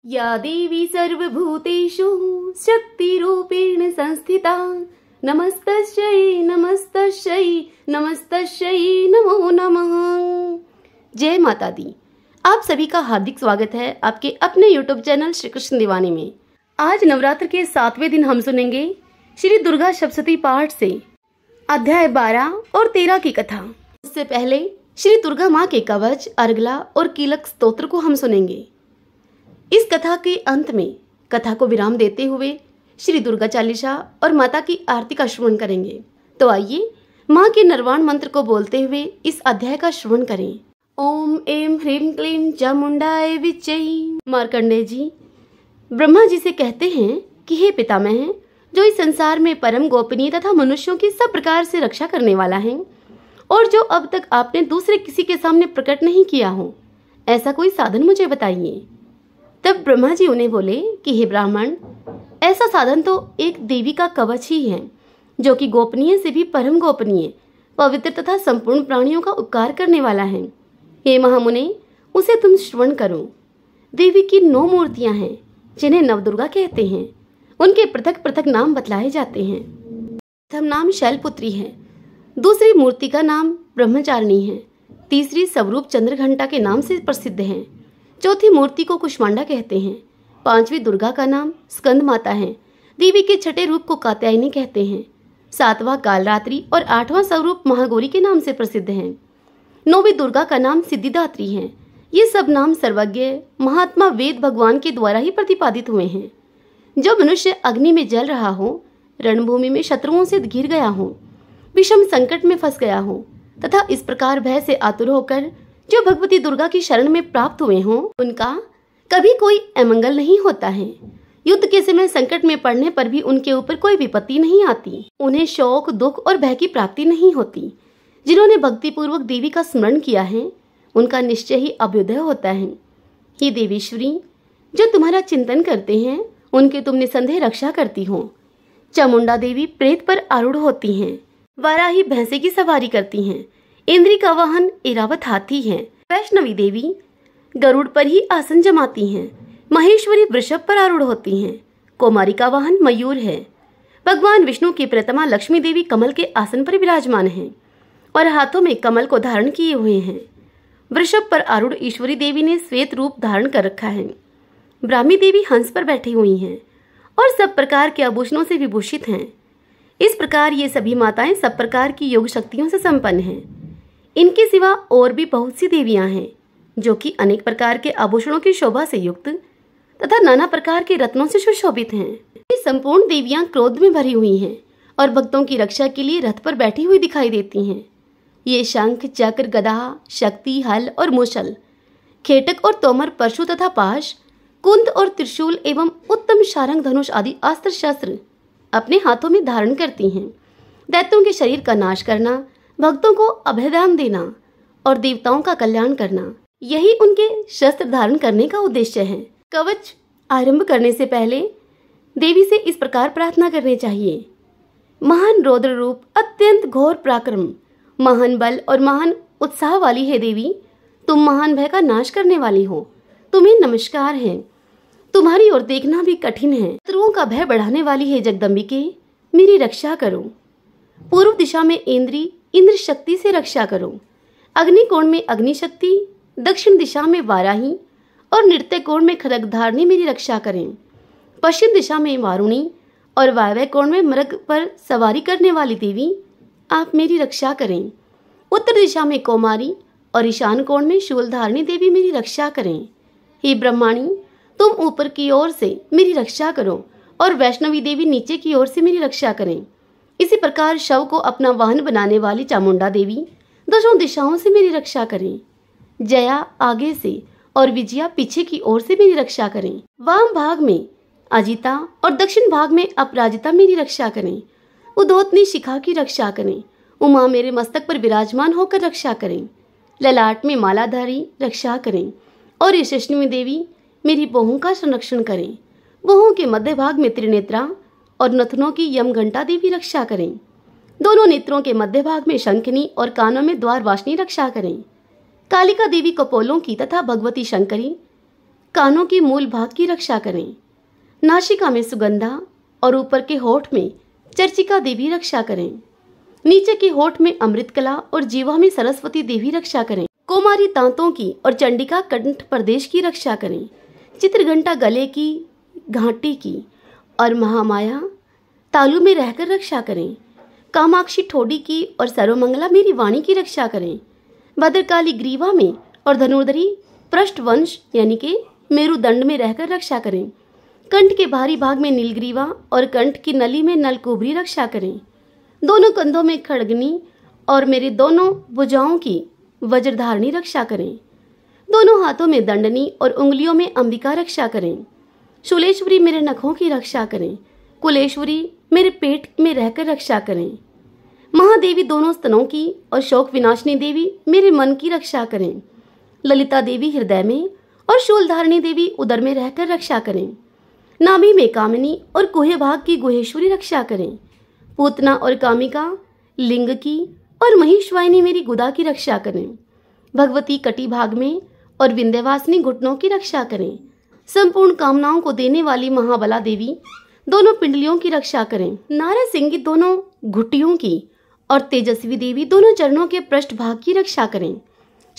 या देवी सर्वभूतेषु शक्तिरूपेण संस्थिता नमस्तस्यै नमस्तस्यै नमस्तस्यै नमो नमः। जय माता दी। आप सभी का हार्दिक स्वागत है आपके अपने YouTube चैनल श्री कृष्ण दीवानी में। आज नवरात्र के 7वें दिन हम सुनेंगे श्री दुर्गा सप्तशती पाठ से अध्याय 12 और 13 की कथा। उससे पहले श्री दुर्गा माँ के कवच, अर्गला और कीलक स्तोत्र को हम सुनेंगे। इस कथा के अंत में कथा को विराम देते हुए श्री दुर्गा चालीसा और माता की आरती का श्रवण करेंगे। तो आइए माँ के नरवाण मंत्र को बोलते हुए इस अध्याय का श्रवण करें। ओम ऐं ह्रीं क्लीं चामुंडाय विच्चे। मार्कंडेय जी ब्रह्मा जी से कहते हैं कि हे पितामह, जो इस संसार में परम गोपनीय तथा मनुष्यों की सब प्रकार से रक्षा करने वाला है और जो अब तक आपने दूसरे किसी के सामने प्रकट नहीं किया हो, ऐसा कोई साधन मुझे बताइए। तब ब्रह्मा जी उन्हें बोले कि हे ब्राह्मण, ऐसा साधन तो एक देवी का कवच ही है, जो कि गोपनीय से भी परम गोपनीय, पवित्र तथा संपूर्ण प्राणियों का उपकार करने वाला है। हे महामुने, उसे तुम श्रवण करो। देवी की 9 मूर्तियां हैं जिन्हें नवदुर्गा कहते हैं। उनके पृथक पृथक नाम बतलाए जाते हैं। प्रथम नाम शैलपुत्री है, दूसरी मूर्ति का नाम ब्रह्मचारिणी है, तीसरी स्वरूप चंद्रघंटा के नाम से प्रसिद्ध है, चौथी मूर्ति को कुष्मांडा कहते हैं, 5वीं दुर्गा का नाम स्कंद माता है, देवी के छठे रूप को कात्यायनी कहते हैं, 7वां कालरात्रि और 8वां स्वरूप महागौरी के नाम से प्रसिद्ध है, 9वीं दुर्गा का नाम सिद्धिदात्री है। ये सब नाम सर्वज्ञ महात्मा वेद भगवान के द्वारा ही प्रतिपादित हुए हैं। जो मनुष्य अग्नि में जल रहा हो, रणभूमि में शत्रुओं से घिर गया हो, विषम संकट में फंस गया हो तथा इस प्रकार भय से आतुर होकर जो भगवती दुर्गा की शरण में प्राप्त हुए हों, उनका कभी कोई अमंगल नहीं होता है। युद्ध के समय संकट में पड़ने पर भी उनके ऊपर कोई विपत्ति नहीं आती। उन्हें शोक, दुख और भय की प्राप्ति नहीं होती। जिन्होंने भक्ति पूर्वक देवी का स्मरण किया है, उनका निश्चय ही अभ्युदय होता है। हे देवीश्वरी, जो तुम्हारा चिंतन करते हैं, उनके तुम निसंदेह रक्षा करती हो। चामुंडा देवी प्रेत पर आरूढ़ होती हैं, वाराही भैंसे की सवारी करती हैं, इंद्री का वाहन इरावत हाथी है, वैष्णवी देवी गरुड़ पर ही आसन जमाती हैं, महेश्वरी वृषभ पर आरूढ़ होती हैं, कौमारी का वाहन मयूर है, भगवान विष्णु की प्रतिमा लक्ष्मी देवी कमल के आसन पर विराजमान है और हाथों में कमल को धारण किए हुए हैं। वृषभ पर आरूढ़ ईश्वरी देवी ने श्वेत रूप धारण कर रखा है। ब्राह्मी देवी हंस पर बैठी हुई हैं और सब प्रकार के आभूषणों से विभूषित हैं। इस प्रकार ये सभी माताएं सब प्रकार की योग शक्तियों से संपन्न हैं। इनके सिवा और भी बहुत सी देवियां हैं जो कि अनेक प्रकार के आभूषणों की शोभा से युक्त तथा नाना प्रकार के रत्नों से सुशोभित हैं। ये संपूर्ण देवियां क्रोध में भरी हुई हैं और भक्तों की रक्षा के लिए रथ पर बैठी हुई दिखाई देती हैं। ये शंख, चक्र, गदा, शक्ति, हल और मुशल, खेटक और तोमर, परशु तथा पाश, कुंद और त्रिशूल एवं उत्तम शारंग, धनुष आदि अस्त्र शस्त्र अपने हाथों में धारण करती हैं। दैत्यों के शरीर का नाश करना, भक्तों को अभयदान देना और देवताओं का कल्याण करना, यही उनके शस्त्र धारण करने का उद्देश्य है। कवच आरंभ करने से पहले देवी से इस प्रकार प्रार्थना करनी चाहिए। महान रौद्र रूप, अत्यंत घोर पराक्रम, महान बल और महान उत्साह वाली है देवी, तुम महान भय का नाश करने वाली हो। तुम्हें नमस्कार है। तुम्हारी ओर देखना भी कठिन है। शत्रुओं का भय बढ़ाने वाली है जगदम्बिके, मेरी रक्षा करो। पूर्व दिशा में इंद्र शक्ति से रक्षा करो। अग्नि कोण में अग्नि शक्ति, दक्षिण दिशा में वाराही और नृत्य कोण में खड्गधारिणी मेरी रक्षा करें। पश्चिम दिशा में वारुणी और वायव्य कोण में मृग पर सवारी करने वाली देवी, आप मेरी रक्षा करें। उत्तर दिशा में कौमारी और ईशान कोण में शूलधारिणी देवी मेरी रक्षा करें। हे ब्रह्माणी, तुम ऊपर की ओर से मेरी रक्षा करो और वैष्णवी देवी नीचे की ओर से मेरी रक्षा करें। इसी प्रकार शव को अपना वाहन बनाने वाली चामुंडा देवी दशों दिशाओं से मेरी रक्षा करें। जया आगे से और विजया पीछे की ओर से मेरी रक्षा करें। वाम भाग में अजिता और दक्षिण भाग में अपराजिता मेरी रक्षा करें। उद्योतनी शिखा की रक्षा करें। उमा मेरे मस्तक पर विराजमान होकर रक्षा करें। ललाट में मालाधारी रक्षा करें और यशस्विनी देवी मेरी बाहों का संरक्षण करें। बाहों के मध्य भाग में त्रिनेत्रा और नथनों की यम घंटा देवी रक्षा करें। दोनों नेत्रों के मध्य भाग में शंखनी और कानों में द्वार वासनी रक्षा करें। कालिका देवी कपोलों की तथा भगवती शंकरी कानों के मूल भाग की रक्षा करें। नासिका में सुगंधा और ऊपर के होठ में चर्चिका देवी रक्षा करें। नीचे के होठ में अमृतकला और जीवा में सरस्वती देवी रक्षा करें। कोमारी दांतों की और चंडिका कंठ प्रदेश की रक्षा करें। चित्रघंटा गले की, घाटी की और महामाया तालु में रहकर रक्षा करें। कामाक्षी ठोडी की और सर्वमंगला मेरी वाणी की रक्षा करें। भद्रकाली ग्रीवा में और धनुर्धरी पृष्ठवंश यानी कि मेरुदंड में रहकर रक्षा करें। कंठ के बाहरी भाग में नीलग्रीवा और कंठ की नली में नलकुबरी रक्षा करें। दोनों कंधों में खड़गनी और मेरे दोनों भुजाओं की वज्रधारणी रक्षा करें। दोनों हाथों में दंडनी और उंगलियों में अंबिका रक्षा करें। शूलेश्वरी मेरे नखों की रक्षा करें। कुलेश्वरी मेरे पेट में रहकर रक्षा करें। महादेवी दोनों स्तनों की और शोक विनाशिनी देवी मेरे मन की रक्षा करें। ललिता देवी हृदय में और शूलधारिणी देवी उदर में रहकर रक्षा करें। नाभि में कामिनी और गुहे भाग की गुहेश्वरी रक्षा करें। पूतना और कामिका लिंग की और महिषवाहिनी मेरी गुदा की रक्षा करें। भगवती कटी भाग में और विंध्यवासिनी घुटनों की रक्षा करें। संपूर्ण कामनाओं को देने वाली महाबला देवी दोनों पिंडलियों की रक्षा करें। नारद सिंह दोनों घुटियों की और तेजस्वी देवी दोनों चरणों के पृष्ठभाग की रक्षा करें।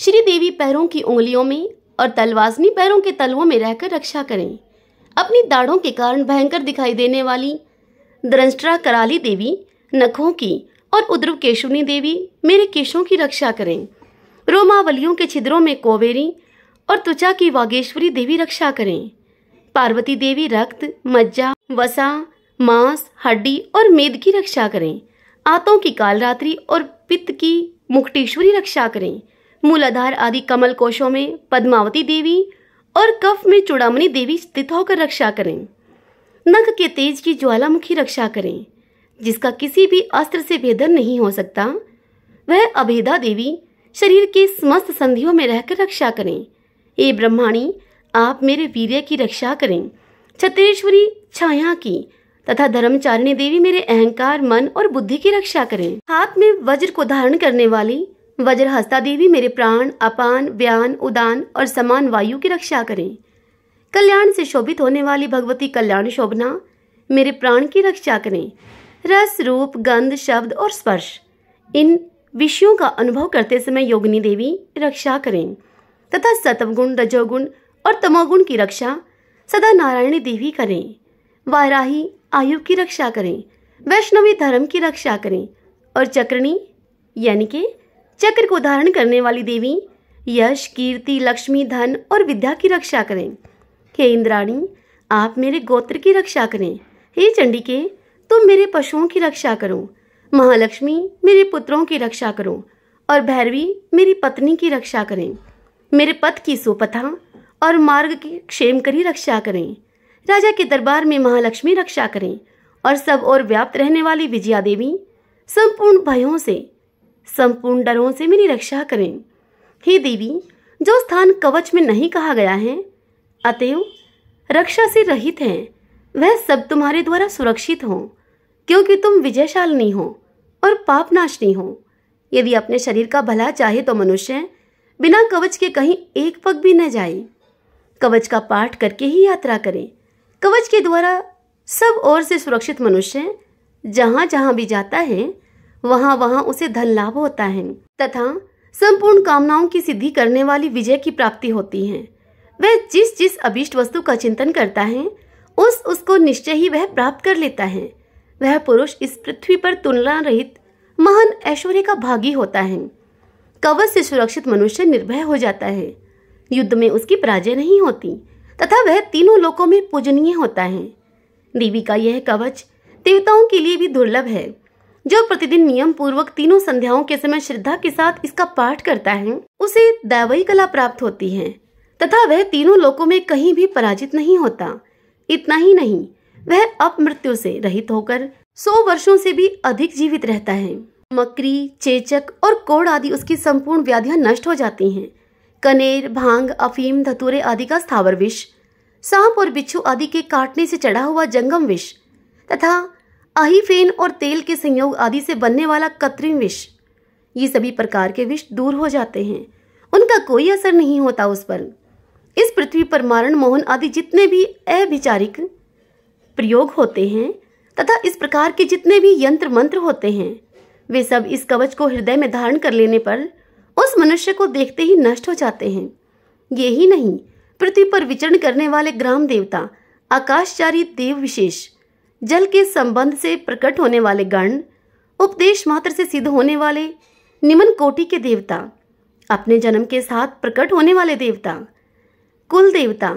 श्री देवी पैरों की उंगलियों में और तलवासनी पैरों के तलवों में रहकर रक्षा करें। अपनी दाढ़ों के कारण भयंकर दिखाई देने वाली द्रंष्ट्रा कराली देवी नखों की और उद्रव केशुनी देवी मेरे केशों की रक्षा करें। रोमावलियों के छिद्रों में कोवेरी और त्वचा की वागेश्वरी देवी रक्षा करें। पार्वती देवी रक्त, मज्जा, वसा, मांस, हड्डी और मेद की रक्षा करें। आंतों की कालरात्रि और पित्त की मुक्टेश्वरी रक्षा करें। मूलाधार आदि कमल कोशों में पद्मावती देवी और कफ में चूड़ामणि देवी स्थित होकर रक्षा करें। नख के तेज की ज्वालामुखी रक्षा करें, जिसका किसी भी अस्त्र से भेदन नहीं हो सकता। वह अभेदा देवी शरीर के समस्त संधियों में रहकर रक्षा करें। हे ब्रह्माणी, आप मेरे वीर्य की रक्षा करें। छत्रेश्वरी छाया की तथा धर्मचारिणी देवी मेरे अहंकार, मन और बुद्धि की रक्षा करें। हाथ में वज्र को धारण करने वाली वज्रहस्ता देवी मेरे प्राण, अपान, व्यान, उदान और समान वायु की रक्षा करें। कल्याण से शोभित होने वाली भगवती कल्याण शोभना मेरे प्राण की रक्षा करें। रस, रूप, गंध, शब्द और स्पर्श इन विषयों का अनुभव करते समय योगिनी देवी रक्षा करें तथा सत्वगुण, रजोगुण और तमोगुण की रक्षा सदा नारायणी देवी करें। वाराही आयु की रक्षा करें। वैष्णवी धर्म की रक्षा करें और चक्रणी यानी कि चक्र को धारण करने वाली देवी यश, कीर्ति, लक्ष्मी, धन और विद्या की रक्षा करें। हे इंद्राणी, आप मेरे गोत्र की रक्षा करें। हे चंडिके, तुम मेरे पशुओं की रक्षा करो। महालक्ष्मी, मेरे पुत्रों की रक्षा करो और भैरवी मेरी पत्नी की रक्षा करें। मेरे पथ की सुपथा और मार्ग की क्षेमकरी रक्षा करें। राजा के दरबार में महालक्ष्मी रक्षा करें और सब और व्याप्त रहने वाली विजया देवी संपूर्ण भयों से, संपूर्ण डरों से मेरी रक्षा करें। हे देवी, जो स्थान कवच में नहीं कहा गया है अतएव रक्षा से रहित है, वह सब तुम्हारे द्वारा सुरक्षित हो, क्योंकि तुम विजयशालिनी हो और पापनाशनी हो। यदि अपने शरीर का भला चाहे तो मनुष्य बिना कवच के कहीं एक पग भी न जाए। कवच का पाठ करके ही यात्रा करे। कवच के द्वारा सब ओर से सुरक्षित मनुष्य जहां जहां भी जाता है वहां वहां उसे धन लाभ होता है तथा संपूर्ण कामनाओं की सिद्धि करने वाली विजय की प्राप्ति होती है। वह जिस जिस अभीष्ट वस्तु का चिंतन करता है उसको निश्चय ही वह प्राप्त कर लेता है। वह पुरुष इस पृथ्वी पर तुलना रहित महान ऐश्वर्य का भागी होता है। कवच से सुरक्षित मनुष्य निर्भय हो जाता है। युद्ध में उसकी पराजय नहीं होती तथा वह तीनों लोकों में पूजनीय होता है। देवी का यह कवच देवताओं के लिए भी दुर्लभ है। जो प्रतिदिन नियम पूर्वक तीनों संध्याओं के समय श्रद्धा के साथ इसका पाठ करता है उसे दैवी कला प्राप्त होती है तथा वह तीनों लोकों में कहीं भी पराजित नहीं होता। इतना ही नहीं, वह अपमृत्यु से रहित होकर 100 वर्षों से भी अधिक जीवित रहता है। मकरी, चेचक और कोढ़ आदि उसकी संपूर्ण व्याधियां नष्ट हो जाती हैं। कनेर, भांग, अफीम, धतूरे आदि का स्थावर विष, सांप और बिच्छू आदि के काटने से चढ़ा हुआ जंगम विष तथा अहिफेन और तेल के संयोग आदि से बनने वाला कृत्रिम विष, ये सभी प्रकार के विष दूर हो जाते हैं। उनका कोई असर नहीं होता उस पर। इस पृथ्वी पर मारण मोहन आदि जितने भी अभिचारिक प्रयोग होते हैं तथा इस प्रकार के जितने भी यंत्र मंत्र होते हैं, वे सब इस कवच को हृदय में धारण कर लेने पर उस मनुष्य को देखते ही नष्ट हो जाते हैं। ये ही नहीं, पृथ्वी पर विचरण करने वाले ग्राम देवता, आकाशचारी देव विशेष, जल के संबंध से प्रकट होने वाले गण, उपदेश मात्र से सिद्ध होने वाले निम्न कोटि के देवता, अपने जन्म के साथ प्रकट होने वाले देवता, कुल देवता,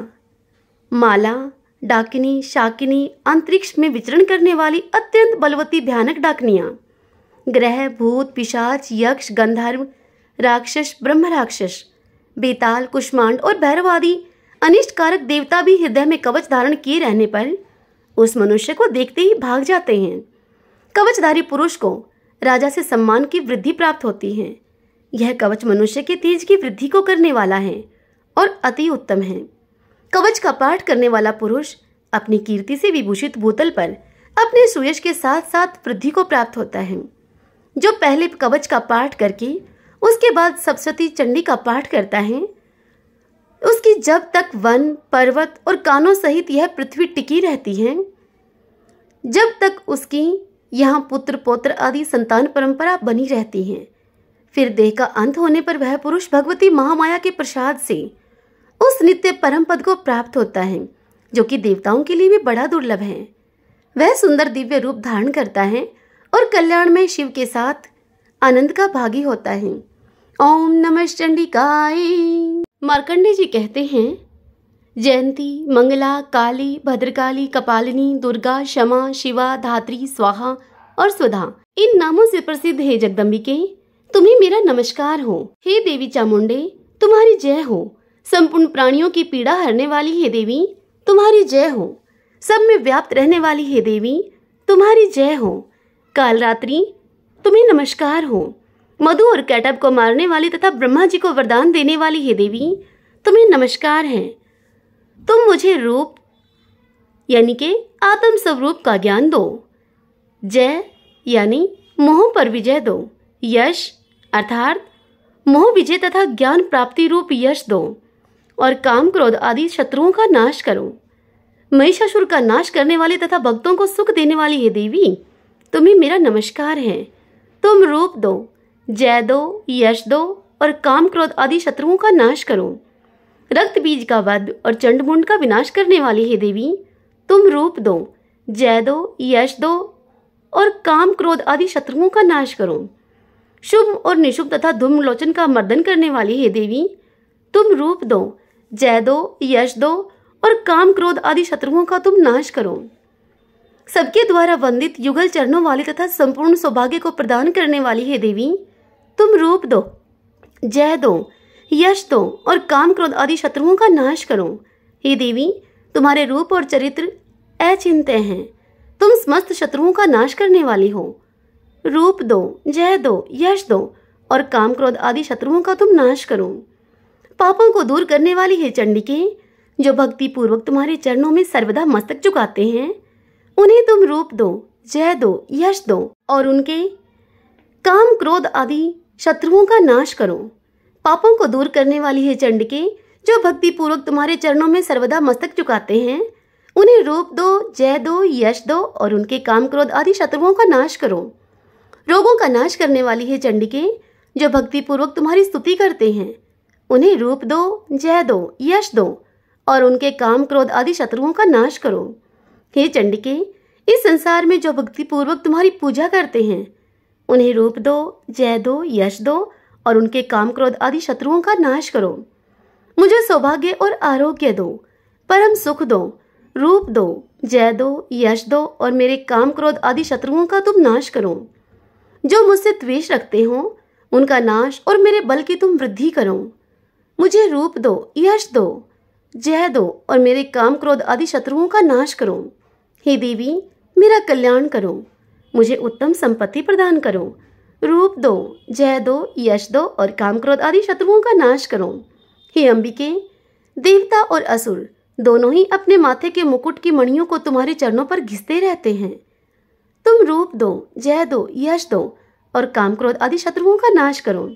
माला, डाकिनी, शाकिनी, अंतरिक्ष में विचरण करने वाली अत्यंत बलवती भयानक डाकनियां, ग्रह, भूत, पिशाच, यक्ष, गंधर्व, राक्षस, ब्रह्म राक्षस, बेताल, कुष्मांड और भैरव आदि अनिष्ट कारक देवता भी हृदय में कवच धारण किए रहने पर उस मनुष्य को देखते ही भाग जाते हैं। कवचधारी पुरुष को राजा से सम्मान की वृद्धि प्राप्त होती है। यह कवच मनुष्य के तेज की वृद्धि को करने वाला है और अति उत्तम है। कवच का पाठ करने वाला पुरुष अपनी कीर्ति से विभूषित भूतल पर अपने सुयश के साथ साथ वृद्धि को प्राप्त होता है। जो पहले कवच का पाठ करके उसके बाद सप्तशती चंडी का पाठ करता है, उसकी जब तक वन, पर्वत और कानों सहित यह पृथ्वी टिकी रहती है, जब तक उसकी यहाँ पुत्र पौत्र आदि संतान परंपरा बनी रहती है, फिर देह का अंत होने पर वह पुरुष भगवती महामाया के प्रसाद से उस नित्य परम पद को प्राप्त होता है, जो कि देवताओं के लिए भी बड़ा दुर्लभ है। वह सुंदर दिव्य रूप धारण करता है और कल्याण में शिव के साथ आनंद का भागी होता है। ओम नमः चंडिकाय। मार्कंडेय जी कहते हैं, जयंती, मंगला, काली, भद्रकाली, कपालिनी, दुर्गा, क्षमा, शिवा, धात्री, स्वाहा और स्वधा इन नामों से प्रसिद्ध है जगदम्बिके, तुम्हें मेरा नमस्कार हो। हे देवी चामुंडे, तुम्हारी जय हो। संपूर्ण प्राणियों की पीड़ा हरने वाली है देवी, तुम्हारी जय हो। सब में व्याप्त रहने वाली है देवी, तुम्हारी जय हो। कालरात्रि, तुम्हें नमस्कार हो। मधु और कैटब को मारने वाली तथा ब्रह्मा जी को वरदान देने वाली है देवी, तुम्हें नमस्कार है। तुम मुझे रूप यानी के आत्म स्वरूप का ज्ञान दो। जय यानी मोह पर विजय दो। यश अर्थात मोह विजय तथा ज्ञान प्राप्ति रूप यश दो। और काम क्रोध आदि शत्रुओं का नाश करो। महिषासुर का नाश करने वाली तथा भक्तों को सुख देने वाली है देवी, तुम्हें मेरा नमस्कार है। तुम रूप दो, जय दो, यश दो और काम क्रोध आदि शत्रुओं का नाश करो। रक्त बीज का वध और चंडमुंड का विनाश करने वाली है देवी, तुम रूप दो, जय दो, यश दो और काम क्रोध आदि शत्रुओं का नाश करो। शुभ और निशुभ तथा धूम्रलोचन का मर्दन करने वाली है देवी, तुम रूप दो, जय दो, यश दो और काम क्रोध आदि शत्रुओं का तुम नाश करो। सबके द्वारा वंदित युगल चरणों वाली तथा संपूर्ण सौभाग्य को प्रदान करने वाली है देवी, तुम रूप दो, जय दो, यश दो और काम क्रोध आदि शत्रुओं का नाश करो। हे देवी, तुम्हारे रूप और चरित्र अचिंत्य हैं। तुम समस्त शत्रुओं का नाश करने वाली हो। रूप दो, जय दो, यश दो और काम क्रोध आदि शत्रुओं का तुम नाश करो। पापों को दूर करने वाली है चंडिके, जो भक्ति पूर्वक तुम्हारे चरणों में सर्वदा मस्तक झुकाते हैं, उन्हें तुम रूप दो, जय दो, यश दो और उनके काम क्रोध आदि शत्रुओं का नाश करो। पापों को दूर करने वाली है चंडिके, जो भक्ति पूर्वक तुम्हारे चरणों में सर्वदा मस्तक झुकाते हैं, उन्हें रूप दो, जय दो, यश दो और उनके काम क्रोध आदि शत्रुओं का नाश करो। रोगों का नाश करने वाली है चंडिके, जो भक्ति पूर्वक तुम्हारी स्तुति करते हैं, उन्हें रूप दो, जय दो, यश दो और उनके काम क्रोध आदि शत्रुओं का नाश करो। हे चंडिके, इस संसार में जो भक्ति पूर्वक तुम्हारी पूजा करते हैं, उन्हें रूप दो, जय दो, यश दो और उनके काम क्रोध आदि शत्रुओं का नाश करो। मुझे सौभाग्य और आरोग्य दो, परम सुख दो, रूप दो, जय दो, यश दो और मेरे काम क्रोध आदि शत्रुओं का तुम नाश करो। जो मुझसे द्वेष रखते हो, उनका नाश और मेरे बल की तुम वृद्धि करो। मुझे रूप दो, यश दो, जय दो और मेरे काम क्रोध आदि शत्रुओं का नाश करो। हे देवी, मेरा कल्याण करो। मुझे उत्तम संपत्ति प्रदान करो। रूप दो, जय दो, यश दो और काम क्रोध आदि शत्रुओं का नाश करो। हे अंबिके, देवता और असुर दोनों ही अपने माथे के मुकुट की मणियों को तुम्हारे चरणों पर घिसते रहते हैं। तुम रूप दो, जय दो, यश दो और काम क्रोध आदि शत्रुओं का नाश करो।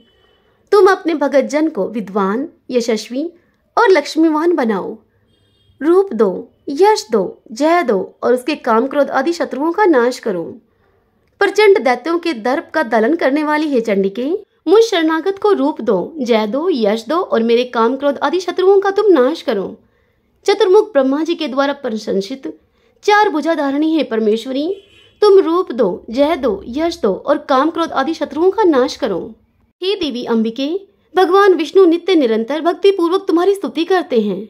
तुम अपने भगत जन को विद्वान, यशस्वी और लक्ष्मीवान बनाओ। रूप दो, यश दो, जय दो और उसके काम क्रोध आदि शत्रुओं का नाश करो। प्रचंड दैत्यों के दर्प का दलन करने वाली हे चंडिके, मुझ शरणागत को रूप दो, जय दो, यश दो और मेरे काम क्रोध आदि शत्रुओं का तुम नाश करो। चतुर्मुख ब्रह्मा जी के द्वारा प्रशंसित 4 भुजाधारिणी है परमेश्वरी, तुम रूप दो, जय दो, यश दो और काम क्रोध आदि शत्रुओं का नाश करो। हे देवी अंबिके, भगवान विष्णु नित्य निरंतर भक्ति पूर्वक तुम्हारी स्तुति करते हैं।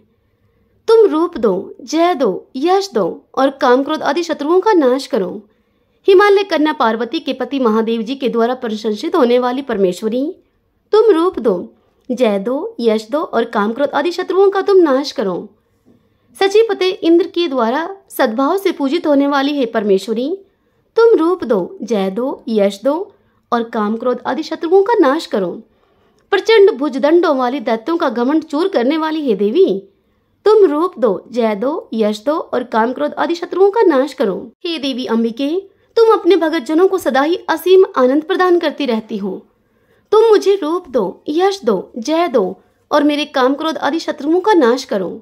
तुम रूप दो, जय दो, यश दो और काम क्रोध आदि शत्रुओं का नाश करो। हिमालय कन्या पार्वती के पति महादेव जी के द्वारा प्रशंसित होने वाली परमेश्वरी, तुम रूप दो, जय दो, यश दो और काम क्रोध आदि शत्रुओं का तुम नाश करो। सचिपते इंद्र के द्वारा सद्भाव से पूजित होने वाली है परमेश्वरी, तुम रूप दो, जय दो, यश दो और काम क्रोध आदि शत्रुओं का नाश करो। प्रचंड भुजदंडों वाली दैत्यों का घमंड चूर करने वाली है देवी, तुम रूप दो, जय दो, यश दो और काम क्रोध आदि शत्रुओं का नाश करो। हे देवी अंबिके, तुम अपने भगत जनों को सदा ही असीम आनंद प्रदान करती रहती हो। तुम मुझे रूप दो, यश दो, जय दो और मेरे काम क्रोध आदि शत्रुओं का नाश करो।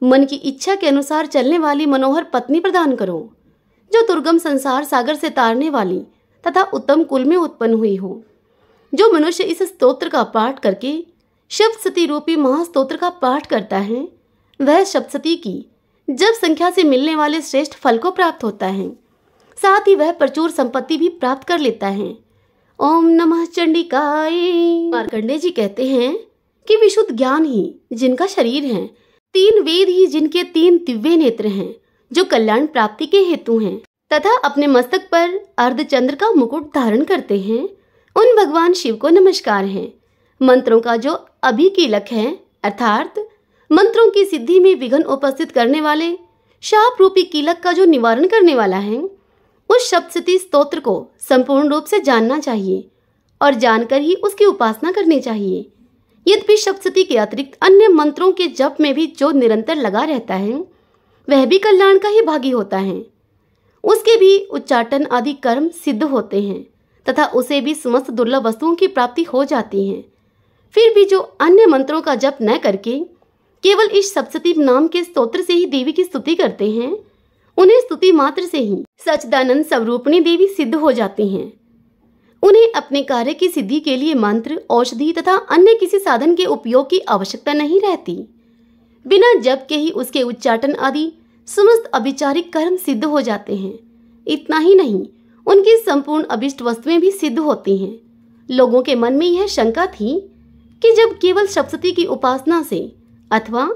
मन की इच्छा के अनुसार चलने वाली मनोहर पत्नी प्रदान करो, जो दुर्गम संसार सागर से तारने वाली तथा उत्तम कुल में उत्पन्न हुई हो। जो मनुष्य इस स्तोत्र का पाठ करके शब्दसती रूपी महास्तोत्र का पाठ करता है, वह शब्दसती की जब संख्या से मिलने वाले श्रेष्ठ फल को प्राप्त होता है, साथ ही वह प्रचुर संपत्ति भी प्राप्त कर लेता है। ओम नमः चंडिकाय। मार्कंडेय जी कहते हैं कि विशुद्ध ज्ञान ही जिनका शरीर है, 3 वेद ही जिनके 3 दिव्य नेत्र हैं, जो कल्याण प्राप्ति के हेतु हैं तथा अपने मस्तक पर अर्धचंद्र का मुकुट धारण करते हैं, उन भगवान शिव को नमस्कार है। मंत्रों का जो अभिकीलक है, अर्थात मंत्रों की सिद्धि में विघ्न उपस्थित करने वाले शाप रूपी कीलक का जो निवारण करने वाला है, उस शब्दसती स्तोत्र को संपूर्ण रूप से जानना चाहिए और जानकर ही उसकी उपासना करनी चाहिए। यद्यपि शब्दसती के अतिरिक्त अन्य मंत्रों के जप में भी जो निरंतर लगा रहता है, वह भी कल्याण का ही भागी होता है। उसके भी उच्चाटन आदि कर्म सिद्ध होते हैं तथा उसे भी समस्त दुर्लभ वस्तुओं की प्राप्ति हो जाती है। फिर भी जो अन्य मंत्रों का जप न करके केवल इस सप्तशती नाम के स्तोत्र से ही देवी की स्तुति करते हैं, उन्हें स्तुति मात्र से ही सच्चिदानंद स्वरूपिणी देवी सिद्ध हो जाती हैं। उन्हें अपने कार्य की सिद्धि के लिए मंत्र, औषधि तथा अन्य किसी साधन के उपयोग की आवश्यकता नहीं रहती। बिना जप के ही उसके उच्चाटन आदि समस्त अभिचारिक कर्म सिद्ध हो जाते हैं। इतना ही नहीं, उनकी संपूर्ण अभिष्ट वस्तुएं भी सिद्ध होती हैं। लोगों के मन में यह शंका थी कि जब केवल सप्तशती की उपासना से अथवा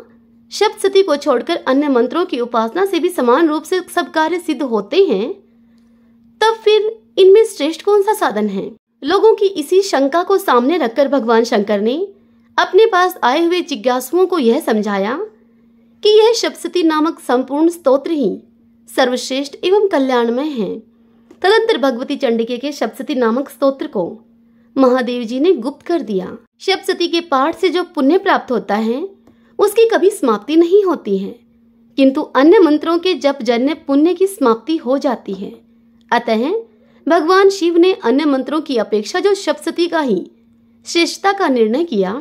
सप्तशती को छोड़कर अन्य मंत्रों की उपासना से भी समान रूप से सब कार्य सिद्ध होते हैं, तब फिर इनमें श्रेष्ठ कौन सा साधन है? लोगों की इसी शंका को सामने रखकर भगवान शंकर ने अपने पास आए हुए जिज्ञासुओं को यह समझाया कि यह सप्तशती नामक संपूर्ण स्तोत्र ही सर्वश्रेष्ठ एवं कल्याणमय है। तदंतर भगवती चंडिके के सप्तशती नामक स्तोत्र को महादेव जी ने गुप्त कर दिया। सप्तशती के पाठ से जो पुण्य प्राप्त होता है, उसकी कभी समाप्ति नहीं होती है, किंतु अन्य मंत्रों के जप जन्य पुण्य की समाप्ति हो जाती है। अतः भगवान शिव ने अन्य मंत्रों की अपेक्षा जो सप्तशती का ही श्रेष्ठता का निर्णय किया,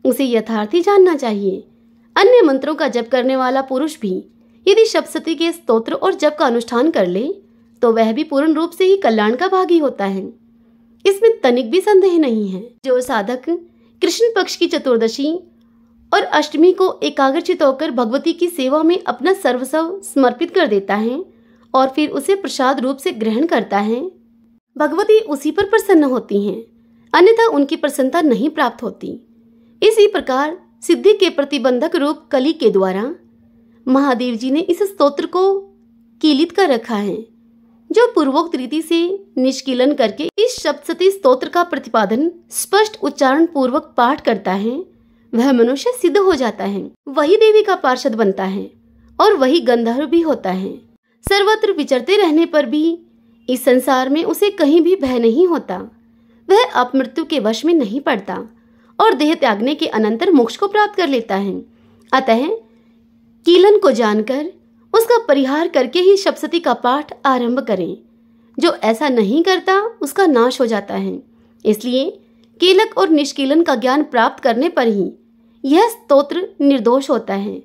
उसे यथार्थी जानना चाहिए। अन्य मंत्रों का जप करने वाला पुरुष भी यदि सप्तशती के स्तोत्र और जप का अनुष्ठान कर ले, तो वह भी पूर्ण रूप से ही कल्याण का भागी होता है। इसमें तनिक भी संदेह नहीं है। जो साधक कृष्ण पक्ष की चतुर्दशी और अष्टमी को एकाग्रचित होकर भगवती की सेवा में अपना सर्वस्व समर्पित कर देता है और फिर उसे प्रसाद रूप से ग्रहण करता है, भगवती उसी पर प्रसन्न होती हैं, अन्यथा उनकी प्रसन्नता नहीं प्राप्त होती। इसी प्रकार सिद्धि के प्रतिबंधक रूप कली के द्वारा महादेव जी ने इस स्तोत्र को कीलित कर रखा है। जो पूर्वोक्त रीति से निष्कीलन करके इस सप्तशती स्तोत्र का प्रतिपादन स्पष्ट उच्चारण पूर्वक पाठ करता है, वह मनुष्य सिद्ध हो जाता है, वही देवी का पार्षद बनता है और वही गंधर्व भी होता है। सर्वत्र विचरते रहने पर भी इस संसार में उसे कहीं भी भय नहीं होता। वह अपमृत्यु के वश में नहीं पड़ता और देह त्यागने के अनंतर मोक्ष को प्राप्त कर लेता है। अतः कीलन को जानकर उसका परिहार करके ही सप्तशती का पाठ आरंभ करें। जो ऐसा नहीं करता उसका नाश हो जाता है। इसलिए कीलक और निष्कीलन का ज्ञान प्राप्त करने पर ही यह स्तोत्र निर्दोष होता है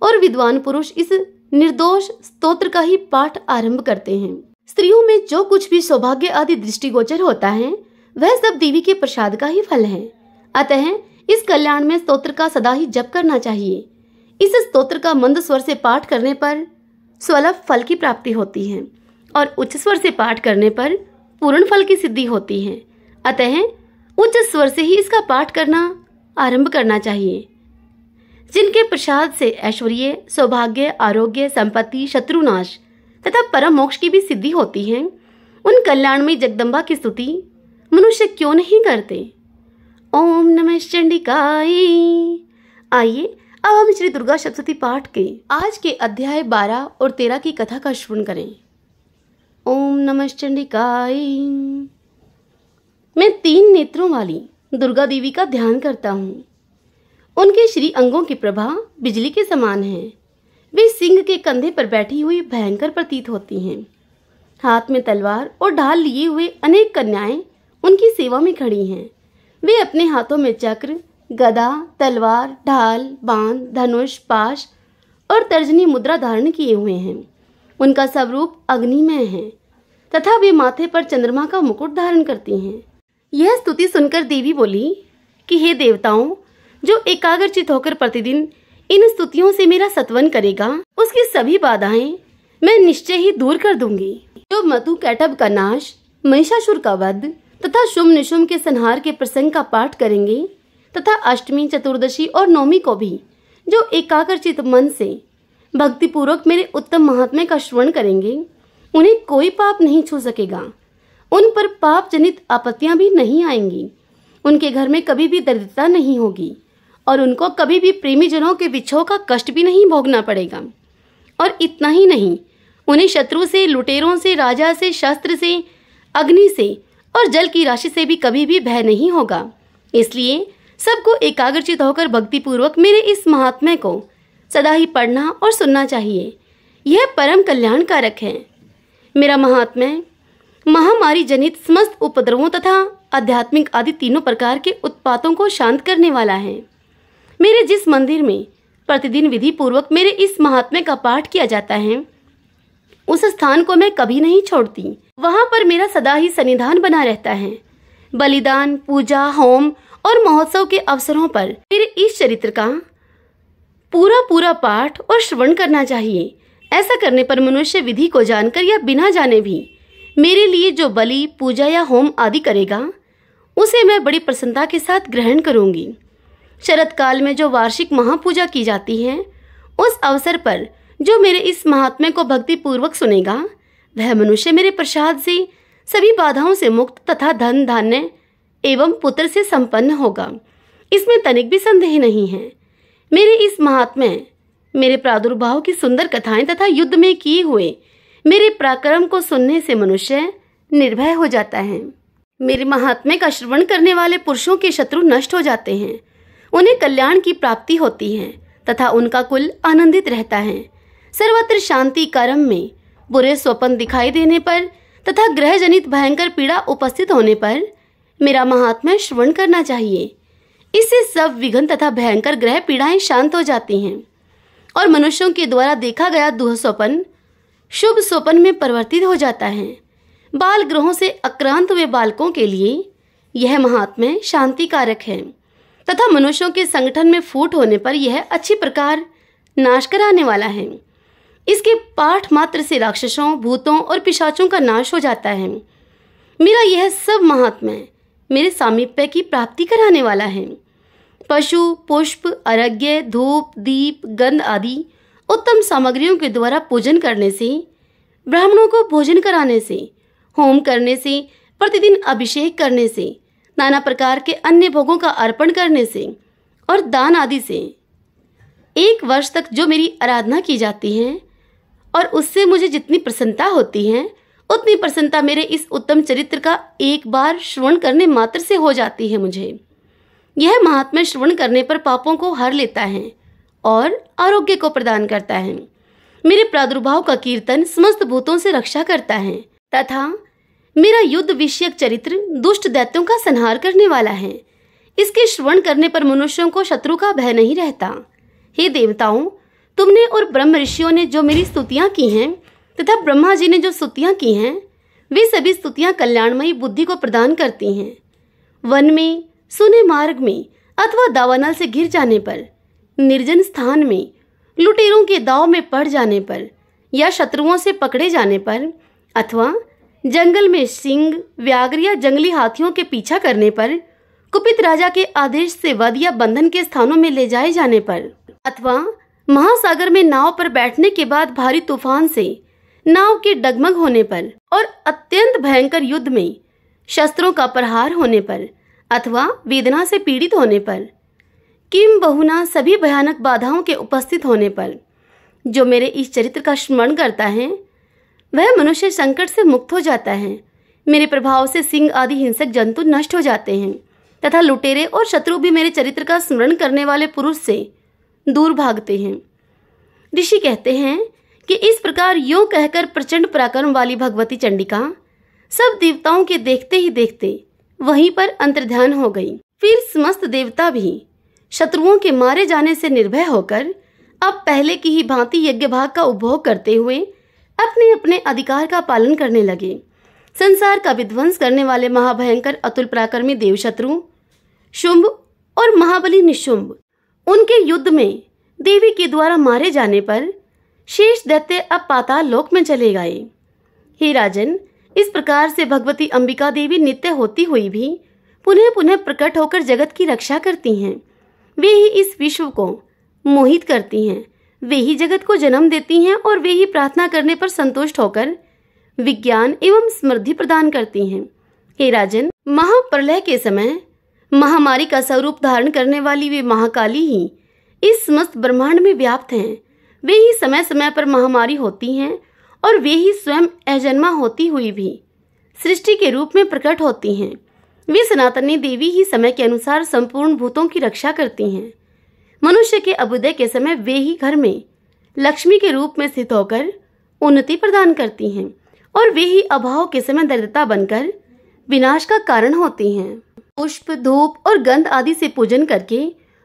और विद्वान पुरुष इस निर्दोष स्तोत्र का ही पाठ आरंभ करते हैं। स्त्रियों में जो कुछ भी सौभाग्य आदि दृष्टिगोचर होता है वह सब देवी के प्रसाद का ही फल है। अतः इस कल्याण में स्तोत्र का सदा ही जप करना चाहिए। इस स्तोत्र का मंद स्वर से पाठ करने पर स्वलभ फल की प्राप्ति होती है और उच्च स्वर से पाठ करने पर पूर्ण फल की सिद्धि होती है। अतः उच्च स्वर से ही इसका पाठ करना आरंभ करना चाहिए। जिनके प्रसाद से ऐश्वर्य, सौभाग्य, आरोग्य, संपत्ति, शत्रुनाश तथा परम मोक्ष की भी सिद्धि होती है, उन कल्याणमयी जगदम्बा की स्तुति मनुष्य क्यों नहीं करते। ओम नमः चंडिकाय। आइए अब हम श्री दुर्गा सप्तशती पाठ के आज के अध्याय 12 और 13 की कथा का श्रवण करें। ओम नमः चंडिकाय। मैं 3 नेत्रों वाली दुर्गा देवी का ध्यान करता हूँ। उनके श्री अंगों की प्रभा बिजली के समान है। वे सिंह के कंधे पर बैठी हुई भयंकर प्रतीत होती हैं। हाथ में तलवार और ढाल लिए हुए अनेक कन्याएं उनकी सेवा में खड़ी हैं। वे अपने हाथों में चक्र, गदा, तलवार, ढाल, बाण, धनुष, पाश और तर्जनी मुद्रा धारण किए हुए हैं। उनका स्वरूप अग्निमय है तथा वे माथे पर चंद्रमा का मुकुट धारण करती हैं। यह स्तुति सुनकर देवी बोली कि हे देवताओं, जो एकाग्रचित होकर प्रतिदिन इन स्तुतियों से मेरा सत्वन करेगा, उसकी सभी बाधाएं मैं निश्चय ही दूर कर दूंगी। जो मधु कैटभ का नाश, महिषासुर का वध तथा शुंभ निशुंभ के संहार के प्रसंग का पाठ करेंगे तथा अष्टमी, चतुर्दशी और नवमी को भी जो एकाग्रचित मन से भक्ति पूर्वक मेरे उत्तम महात्म्य का श्रवण करेंगे, उन्हें कोई पाप नहीं छू सकेगा। उन पर पाप जनित आपत्तियां भी नहीं आएंगी। उनके घर में कभी भी दरिद्रता नहीं होगी और उनको कभी भी प्रेमी जनों के विछोह का कष्ट भी नहीं भोगना पड़ेगा। और इतना ही नहीं, उन्हें शत्रु से, लुटेरों से, राजा से, शस्त्र से, अग्नि से और जल की राशि से भी कभी भी भय नहीं होगा। इसलिए सबको एकाग्रचित होकर भक्ति पूर्वक मेरे इस महात्म्य को सदा ही पढ़ना और सुनना चाहिए। यह परम कल्याणकारक है। मेरा महात्म्य महामारी जनित समस्त उपद्रवों तथा आध्यात्मिक आदि तीनों प्रकार के उत्पातों को शांत करने वाला है। मेरे जिस मंदिर में प्रतिदिन विधि पूर्वक मेरे इस महात्म्य का पाठ किया जाता है, उस स्थान को मैं कभी नहीं छोड़ती। वहां पर मेरा सदा ही सन्निधान बना रहता है। बलिदान, पूजा, होम और महोत्सव के अवसरों पर मेरे इस चरित्र का पूरा पाठ और श्रवण करना चाहिए। ऐसा करने पर मनुष्य विधि को जानकर या बिना जाने भी मेरे लिए जो बलि, पूजा या होम आदि करेगा, उसे मैं बड़ी प्रसन्नता के साथ ग्रहण करूंगी। शरद काल में जो वार्षिक महापूजा की जाती है, उस अवसर पर जो मेरे इस महात्म्य को भक्ति पूर्वक सुनेगा, वह मनुष्य मेरे प्रसाद से सभी बाधाओं से मुक्त तथा धन, धान्य एवं पुत्र से संपन्न होगा। इसमें तनिक भी संदेह नहीं है। मेरे इस महात्म्य, मेरे प्रादुर्भाव की सुंदर कथाएं तथा युद्ध में किए हुए मेरे पराक्रम को सुनने से मनुष्य निर्भय हो जाता है। मेरे महात्म्य का श्रवण करने वाले पुरुषों के शत्रु नष्ट हो जाते हैं। उन्हें कल्याण की प्राप्ति होती है तथा उनका कुल आनंदित रहता है। सर्वत्र शांति, कर्म में बुरे स्वप्न दिखाई देने पर तथा ग्रह जनित भयंकर पीड़ा उपस्थित होने पर मेरा महात्म्य श्रवण करना चाहिए। इससे सब विघ्न तथा भयंकर ग्रह पीड़ाएं शांत हो जाती हैं और मनुष्यों के द्वारा देखा गया दुःस्वप्न शुभ स्वप्न में परिवर्तित हो जाता है। बाल ग्रहों से आक्रांत हुए बालकों के लिए यह महात्म्य शांतिकारक है तथा मनुष्यों के संगठन में फूट होने पर यह अच्छी प्रकार नाश कराने वाला है। इसके पाठ मात्र से राक्षसों, भूतों और पिशाचों का नाश हो जाता है। मेरा यह सब महात्म्य मेरे सामीप्य की प्राप्ति कराने वाला है। पशु, पुष्प, अर्घ्य, धूप, दीप, गंध आदि उत्तम सामग्रियों के द्वारा पूजन करने से, ब्राह्मणों को भोजन कराने से, होम करने से, प्रतिदिन अभिषेक करने से, नाना प्रकार के अन्य भोगों का अर्पण करने से और दान आदि से 1 वर्ष तक जो मेरी आराधना की जाती है और उससे मुझे जितनी प्रसन्नता होती है, उतनी प्रसन्नता मेरे इस उत्तम चरित्र का एक बार श्रवण करने मात्र से हो जाती है। मुझे यह महात्म्य श्रवण करने पर पापों को हर लेता है और आरोग्य को प्रदान करता है। मेरे प्रादुर्भाव का कीर्तन समस्त भूतों से रक्षा करता है तथा मेरा युद्ध विषयक चरित्र दुष्ट दैत्यों का संहार करने वाला है। इसके श्रवण करने पर मनुष्यों को शत्रु का भय नहीं रहता। हे देवताओं, तुमने और ब्रह्म ऋषियों ने जो मेरी स्तुतियां की हैं तथा ब्रह्मा जी ने जो स्तुतियां की हैं, वे सभी स्तुतियां कल्याणमयी बुद्धि को प्रदान करती हैं। वन में, सुने मार्ग में अथवा दावानल से गिर जाने पर, निर्जन स्थान में, लुटेरों के दाव में पड़ जाने पर या शत्रुओं से पकड़े जाने पर अथवा जंगल में सिंह, व्याघ्र या जंगली हाथियों के पीछा करने पर, कुपित राजा के आदेश से वध या बंधन के स्थानों में ले जाए जाने पर अथवा महासागर में नाव पर बैठने के बाद भारी तूफान से नाव के डगमग होने पर और अत्यंत भयंकर युद्ध में शस्त्रों का प्रहार होने पर अथवा वेदना से पीड़ित होने पर, किम बहुना सभी भयानक बाधाओं के उपस्थित होने पर जो मेरे इस चरित्र का स्मरण करता है, वह मनुष्य संकट से मुक्त हो जाता है। मेरे प्रभाव से सिंह आदि हिंसक जंतु नष्ट हो जाते हैं तथा लुटेरे और शत्रु भी मेरे चरित्र का स्मरण करने वाले पुरुष से दूर भागते हैं। ऋषि कहते हैं कि इस प्रकार यों कहकर प्रचंड पराक्रम वाली भगवती चंडिका सब देवताओं के देखते ही देखते वहीं पर अंतर्ध्यान हो गई। फिर समस्त देवता भी शत्रुओं के मारे जाने से निर्भय होकर अब पहले की ही भांति यज्ञ भाग का उपभोग करते हुए अपने अपने अधिकार का पालन करने लगे। संसार का विध्वंस करने वाले महाभयंकर अतुल पराक्रमी देवशत्रु शुंभ और महाबली निशुंभ, उनके युद्ध में देवी के द्वारा मारे जाने पर शेष दैत्य अब पाताल लोक में चले गए। हे राजन, इस प्रकार से भगवती अंबिका देवी नित्य होती हुई भी पुनः पुनः प्रकट होकर जगत की रक्षा करती हैं। वे ही इस विश्व को मोहित करती हैं, वे ही जगत को जन्म देती हैं और वे ही प्रार्थना करने पर संतुष्ट होकर विज्ञान एवं समृद्धि प्रदान करती हैं। हे राजन, महाप्रलय के समय महामारी का स्वरूप धारण करने वाली वे महाकाली ही इस समस्त ब्रह्मांड में व्याप्त हैं। वे ही समय समय पर महामारी होती हैं और वे ही स्वयं अजन्मा होती हुई भी सृष्टि के रूप में प्रकट होती हैं। वे सनातनी देवी ही समय के अनुसार संपूर्ण भूतों की रक्षा करती हैं। मनुष्य के अभ्युदय के समय वे ही घर में लक्ष्मी के रूप में स्थित होकर उन्नति प्रदान करती हैं और वे ही अभाव के समय दरिद्रता बनकर विनाश का कारण होती हैं। पुष्प, धूप और गंध आदि से पूजन करके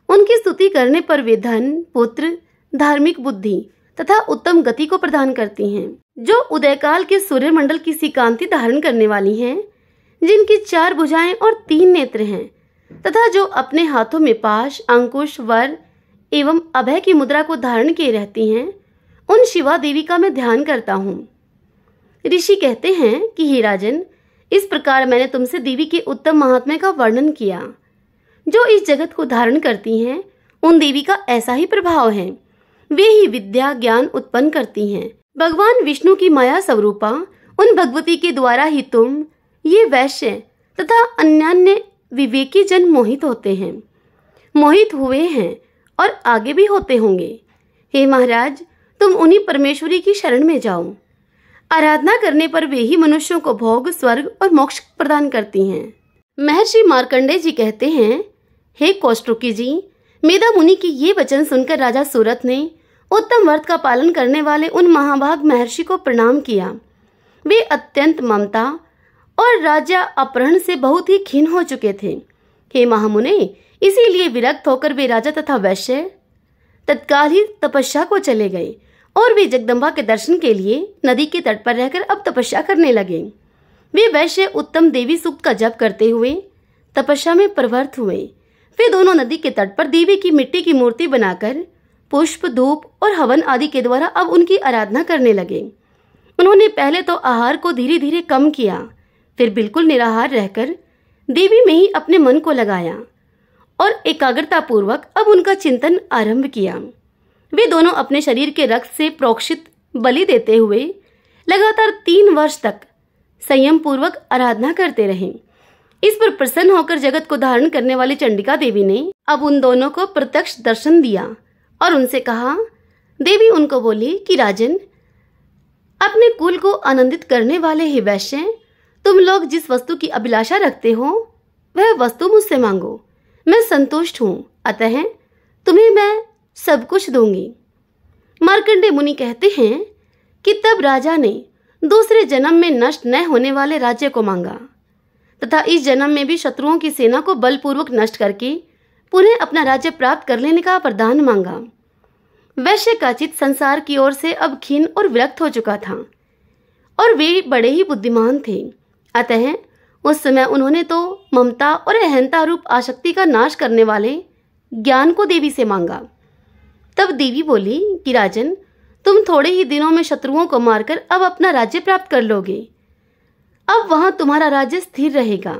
उनकी स्तुति करने पर वे धन, पुत्र, धार्मिक बुद्धि तथा उत्तम गति को प्रदान करती हैं। जो उदयकाल के सूर्य मंडल की सी कांति धारण करने वाली हैं, जिनकी 4 भुजाएं और 3 नेत्र हैं तथा जो अपने हाथों में पाश, अंकुश, वर एवं अभय की मुद्रा को धारण किए रहती हैं, उन शिवा देवी का मैं ध्यान करता हूँ। ऋषि कहते हैं कि हे राजन, इस प्रकार मैंने तुमसे देवी के उत्तम महात्म्य का वर्णन किया। जो इस जगत को धारण करती हैं, उन देवी का ऐसा ही प्रभाव है। वे ही विद्या ज्ञान उत्पन्न करती हैं। भगवान विष्णु की माया स्वरूपा उन भगवती के द्वारा ही तुम, ये वैश्य तथा अन्यान्य विवेकी जन मोहित होते हैं, मोहित हुए हैं और आगे भी होते होंगे। हे महाराज, तुम उन्हीं परमेश्वरी की शरण में जाओ। आराधना करने पर वे ही मनुष्यों को भोग, स्वर्ग और मोक्ष प्रदान करती हैं। महर्षि मार्कंडेय जी कहते हैं, हे कौष्टुकी जी, मेधा मुनि की ये वचन सुनकर राजा सूरत ने उत्तम व्रत का पालन करने वाले उन महाभाग महर्षि को प्रणाम किया। वे अत्यंत ममता और राज्य अपहरण से बहुत ही खिन्न हो चुके थे। हे महामुने, इसीलिए विरक्त होकर वे राजा तथा वैश्य तत्काल ही तपस्या को चले गए और वे जगदम्बा के दर्शन के लिए नदी के तट पर रहकर अब तपस्या करने लगे। वे वैश्य उत्तम देवी सूक्त का जप करते हुए तपस्या में प्रवृत्त हुए। वे दोनों नदी के तट पर देवी की मिट्टी की मूर्ति बनाकर पुष्प, धूप और हवन आदि के द्वारा अब उनकी आराधना करने लगे। उन्होंने पहले तो आहार को धीरे धीरे कम किया, फिर बिल्कुल निराहार रहकर देवी में ही अपने मन को लगाया और एकाग्रता पूर्वक अब उनका चिंतन आरंभ किया। वे दोनों अपने शरीर के रक्त से प्रोक्षित बलि देते हुए लगातार 3 वर्ष तक संयम पूर्वक आराधना करते रहे। इस पर प्रसन्न होकर जगत को धारण करने वाली चंडिका देवी ने अब उन दोनों को प्रत्यक्ष दर्शन दिया और उनसे कहा। देवी उनको बोली कि राजन, अपने कुल को आनंदित करने वाले हे वैश्य, तुम लोग जिस वस्तु की अभिलाषा रखते हो वह वस्तु मुझसे मांगो, मैं संतुष्ट हूँ, अतः तुम्हें मैं सब कुछ दूंगी। मार्कंडेय मुनि कहते हैं कि तब राजा ने दूसरे जन्म में नष्ट न होने वाले राज्य को मांगा। तथा इस जन्म में भी शत्रुओं की सेना को बलपूर्वक नष्ट करके पुनः अपना राज्य प्राप्त कर लेने का वरदान मांगा। वैश्य का चित्त संसार की ओर से अब खीन और विरक्त हो चुका था और वे बड़े ही बुद्धिमान थे। अतः उस समय उन्होंने तो ममता और अहंता रूप आसक्ति का नाश करने वाले ज्ञान को देवी से मांगा। तब देवी बोली कि राजन, तुम थोड़े ही दिनों में शत्रुओं को मारकर अब अपना राज्य प्राप्त कर लोगे। अब वहां तुम्हारा राज्य स्थिर रहेगा।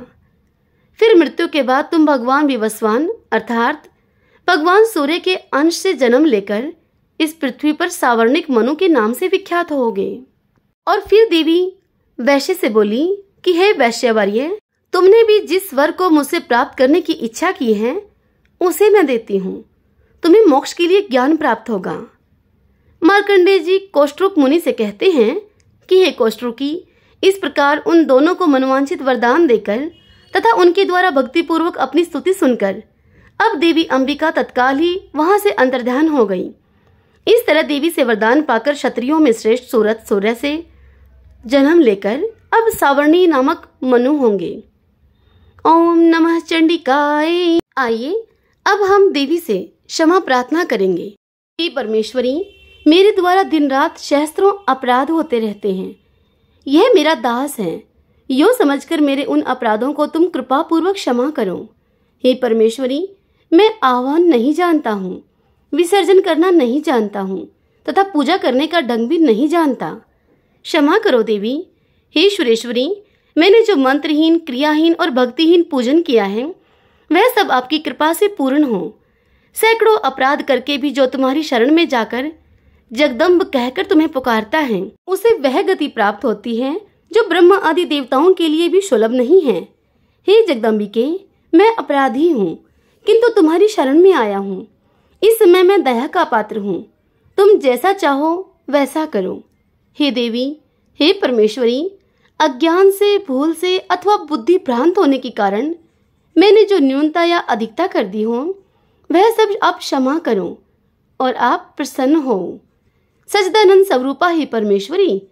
फिर मृत्यु के बाद तुम भगवान विवस्वान अर्थात भगवान सूर्य के अंश से जन्म लेकर इस पृथ्वी पर सावर्णिक मनु के नाम से विख्यात होगे। और फिर देवी वैश्य से बोली कि हे वैश्यवर्य, तुमने भी जिस वर को मुझसे प्राप्त करने की इच्छा की है उसे मैं देती हूँ। तुम्हें मोक्ष के लिए ज्ञान प्राप्त होगा। मार्कंडेय जी कौष्टुक मुनि से कहते हैं कि हे कौष्टुकी, इस प्रकार उन दोनों को मनोवांछित वरदान देकर तथा उनके द्वारा भक्तिपूर्वक अपनी स्तुति सुनकर अब देवी अंबिका तत्काल ही वहां से अंतर्ध्यान हो गई। इस तरह देवी से वरदान पाकर क्षत्रियों में श्रेष्ठ सूरत सूर्य से जन्म लेकर अब सावर्णी नामक मनु होंगे। ओम नमः चंडिकाय। आइए अब हम देवी से क्षमा प्रार्थना करेंगे। हे परमेश्वरी, मेरे द्वारा दिन रात सहस्त्रों अपराध होते रहते हैं। यह मेरा दास है, यो समझकर मेरे उन अपराधों को तुम कृपा पूर्वक क्षमा करो। हे परमेश्वरी, मैं आह्वान नहीं जानता हूँ, विसर्जन करना नहीं जानता हूँ तथा पूजा करने का ढंग भी नहीं जानता। क्षमा करो देवी। हे सुरेश्वरी, मैंने जो मंत्रहीन, क्रियाहीन और भक्तिहीन पूजन किया है वह सब आपकी कृपा से पूर्ण हो। सैकड़ों अपराध करके भी जो तुम्हारी शरण में जाकर जगदम्ब कहकर तुम्हें पुकारता है उसे वह गति प्राप्त होती है जो ब्रह्मा आदि देवताओं के लिए भी सुलभ नहीं है। हे जगदम्बिके, मैं अपराधी हूँ किंतु तुम्हारी शरण में आया हूँ। इस समय मैं दया का पात्र हूँ, तुम जैसा चाहो वैसा करो। हे देवी, हे परमेश्वरी, अज्ञान से, भूल से अथवा बुद्धि भ्रांत होने के कारण मैंने जो न्यूनता या अधिकता कर दी हो वह सब आप क्षमा करो और आप प्रसन्न हो। सच्चिदानंद स्वरूपा ही परमेश्वरी,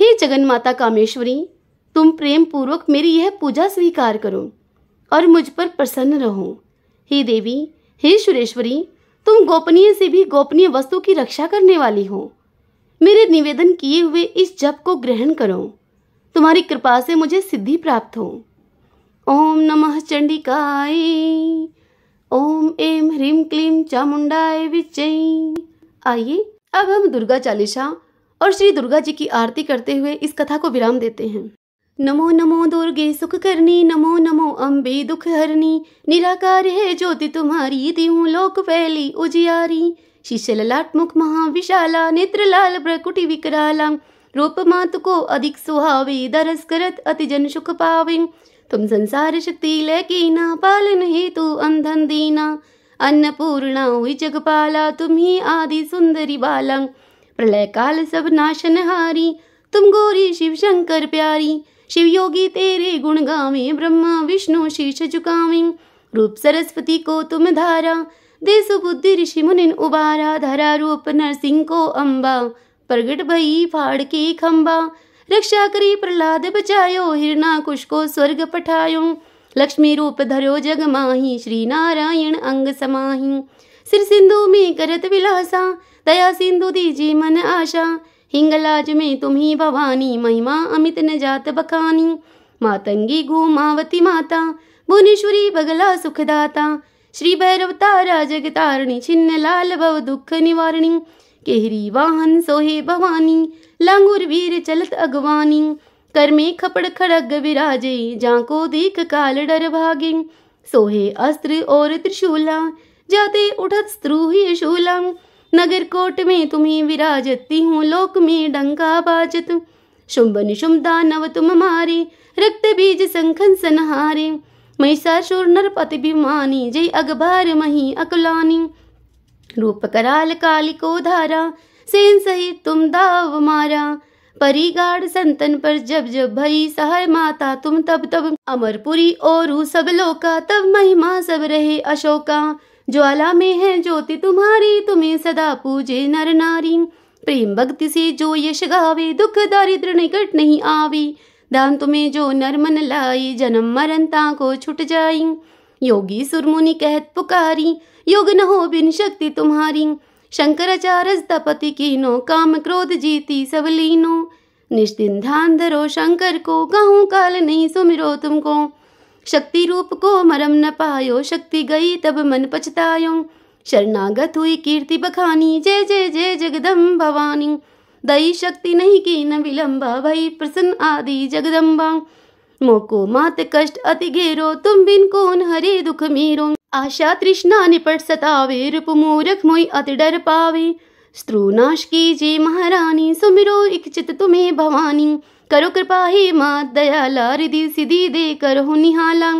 हे जगन माता कामेश्वरी, तुम प्रेम पूर्वक मेरी यह पूजा स्वीकार करो और मुझ पर प्रसन्न रहो। हे देवी, हे सुरेश्वरी, तुम गोपनीय से भी गोपनीय वस्तु की रक्षा करने वाली हो। मेरे निवेदन किए हुए इस जप को ग्रहण करो, तुम्हारी कृपा से मुझे सिद्धि प्राप्त हो। ओम नमः चंडिकाय। ओम एम ह्रीम क्लीम चामुंडाय विच्चै। आइए अब हम दुर्गा चालीसा और श्री दुर्गा जी की आरती करते हुए इस कथा को विराम देते हैं। नमो नमो दुर्गे सुख करनी, नमो नमो अम्बे दुख हरनी, निराकार है ज्योति तुम्हारी, दिहूं लोक फैली उजियारी। शीशे ललाट मुख महाविशाला, नेत्र लाल प्रकुटि विकराला, रूप मात को अधिक सुहावे, दरस करत अति जन सुख पावे। तुम संसार शक्ति लकीना, पालन हेतु अंधन दीना, अन्नपूर्णा हुई जगपाला, तुम ही आदि सुंदरी बाला। प्रलय काल सब नाशनहारी, तुम गौरी शिव शंकर प्यारी। शिव योगी तेरे गुण गावे, ब्रह्मा विष्णु शीश झुकावे। रूप सरस्वती को तुम धारा, दे सुबुद्धि ऋषि मुनिन उबारा। धरा रूप नरसिंह को अम्बा, प्रगट भई फाड़ के खंबा। रक्षा करी प्रहलाद बचायो, हिरणाकुश को स्वर्ग पठायो। लक्ष्मी रूप धरो जग माही, श्री नारायण अंग समाही। सिर सिंधु में करत विलासा, दया सिंधु दीजिए मन आशा। हिंगलाज में तुम ही भवानी, महिमा अमित न जात बखानी। मातंगी घूमावती माता, भुवनेश्वरी बगला सुखदाता। श्री भैरव तारा जगतारिणी, छिन्न लाल भव दुख निवारणी। केहरी वाहन सोहे भवानी, लांगुर वीर चलत अगवानी। कर में खपड़ खड़ग विराजे, जाको देख काल डर भागे। सोहे अस्त्र और त्रिशूला, जाते उठत स्त्रूहि शूला। नगर कोट में तुम्हें विराजती हूँ, लोक में डंका बाजत। शुंभ निशुंभ दानव तुम मारे, रक्त बीज संखन संहारे। महिषासुर नरपति विमानी, जय अगभार मही अकुलानी। रूप कराल काली को धारा, सेन सहित तुम दाव मारा। परिगाढ़ संतन पर जब जब भई सहाय माता, तुम तब तब। अमरपुरी और सब लोका, तब महिमा सब रहे अशोका। ज्वाला में है ज्योति तुम्हारी, तुम्हें सदा पूजे नर नारी। प्रेम भक्ति से जो यश गावे, दुख दारिद्र निकट नहीं आवे। ध्यान तुम्हें जो नर मन लाई, जन्म मरण ताको छुट जाई। योगी सुरमुनि कहत पुकारी, योग न हो बिन शक्ति तुम्हारी। शंकराचार्य तपति कीनो, काम क्रोध जीती सब लीनो। निष्दिन ध्यान धरो शंकर को, कहूँ काल नहीं सुमिरो तुमको। शक्ति रूप को मरम न पायो, शक्ति गई तब मन पछतायो। शरणागत हुई कीर्ति बखानी, जय जय जय जगदम्ब भवानी। दई शक्ति नहीं की न विलंबा, भई प्रसन्न आदि जगदम्बा। मोको मात कष्ट अति घेरो, तुम बिन कौन हरे दुख मेरो। आशा तृष्णा निपट सतावे, रूप मूरख मोहि अति डर पावे। स्त्रुनाश कीजिए महारानी, सुमिरो इच्छित तुम्हें भवानी। करो कृपा हे मात दयाला, रिधि सिद्धि दे करो निहाला।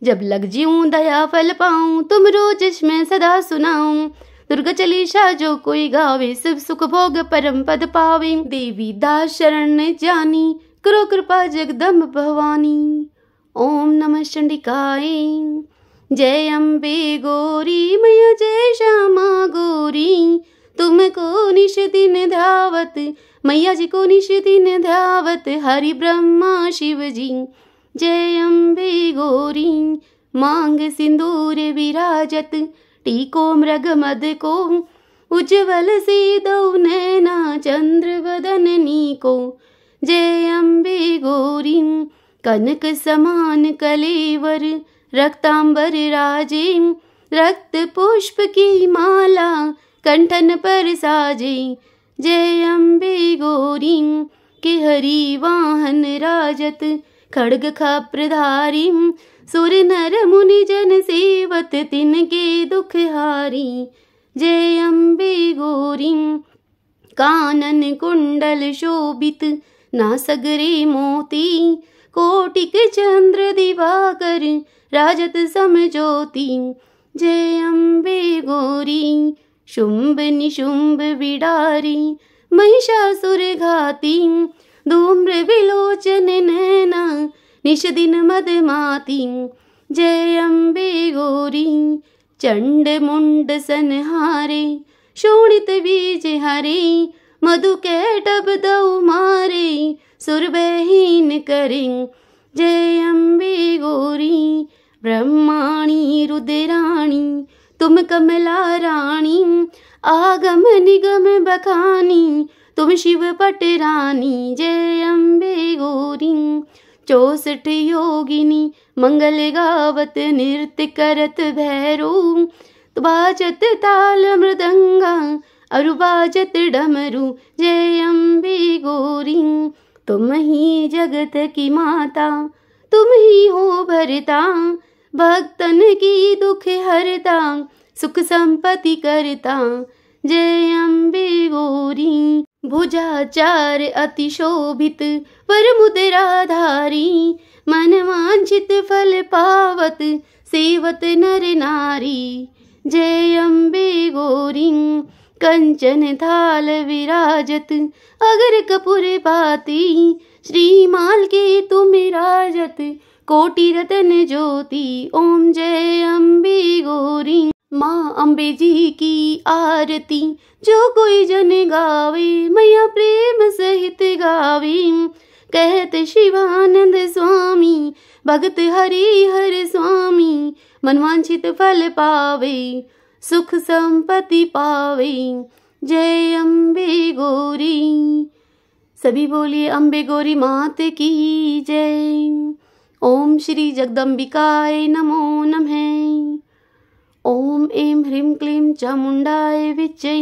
जब लग जीऊं दया फल पाऊं, तुम रोज मैं सदा सुनाऊं। दुर्गा चालीसा जो कोई गावे, सब सुख भोग परम पद पावे। देवी दास शरण जानी, करो कृपा जगदम्ब भवानी। ओम नमः चंडिकाय। जय अम्बे गौरी मैया, जय श्यामा गौरी। तुमको निश दिन ध्यावत, मैया जी को निश दिन ध्यावत, हरि ब्रह्मा शिव जी। जय अम्बे गौरी। मांग सिंदूर विराजत, टीको मृग मद को। उज्ज्वल से दौ नैना, चंद्र वदननी को। जय अम्बे गौरी। कनक समान कलेवर, रक्तांबर राजे। रक्त पुष्प की माला, कंठन पर साजे। जय अम्बे गौरी। के हरि वाहन राजत, खड्ग खप्रधारी। सुर नर मुनि जन सेवत, तिनके दुख हारी। जय अम्बे गौरी। कानन कुंडल शोभित, नासगरे मोती। कोटिक चंद्र दिवाकर, राजत समज्योति। जय अम्बे गौरी। शुंभ निशुंभ बिडारी, महिषासुर घाती। धूम्र विलोचन नैना, निश दिन मदमाती। जय अम्बे गौरी। चंड मुंड संहारे, शोणित बीज हरे। मधु कैटभ दौ मारे, सुर बहीन करे। जय अम्बे गौरी। ब्रह्माणी रुद्राणी, तुम कमला रानी। आगम निगम बखानी, तुम शिव पट रानी। जय अम्बे गौरी। 64 योगिनी, मंगल गावत नृत्य करत भैरो। बाजत ताल मृदंगा, अरु बाजत डमरू। जय अम्बे गौरी। तुम ही जगत की माता, तुम ही हो भरता। भक्तन की दुख हरता, सुख संपत्ति करता। जय अम्बे गौरी। भुजाचार अति शोभित, वर मुद्राधारी। मन वांछित फल पावत, सेवत नर नारी। जय अम्बे गौरी। कंचन थाल विराजत, अगर कपूर पाती। श्रीमाल के तुम राजत, कोटि रतन ज्योति। ओम जय अम्बे गौरी। माँ अम्बे जी की आरती, जो कोई जन गावे। मैया प्रेम सहित गावे। कहत शिवानंद स्वामी, भगत हरि हर स्वामी। मनवांछित फल पावे, सुख संपत्ति पावे। जय अम्बे गौरी। सभी बोलिए अम्बे गौरी मात की जय। ओम श्री जगदम्बिकाय नमो नमः। ओम ऐं ह्रीं क्लीं चामुण्डाय विच्चै।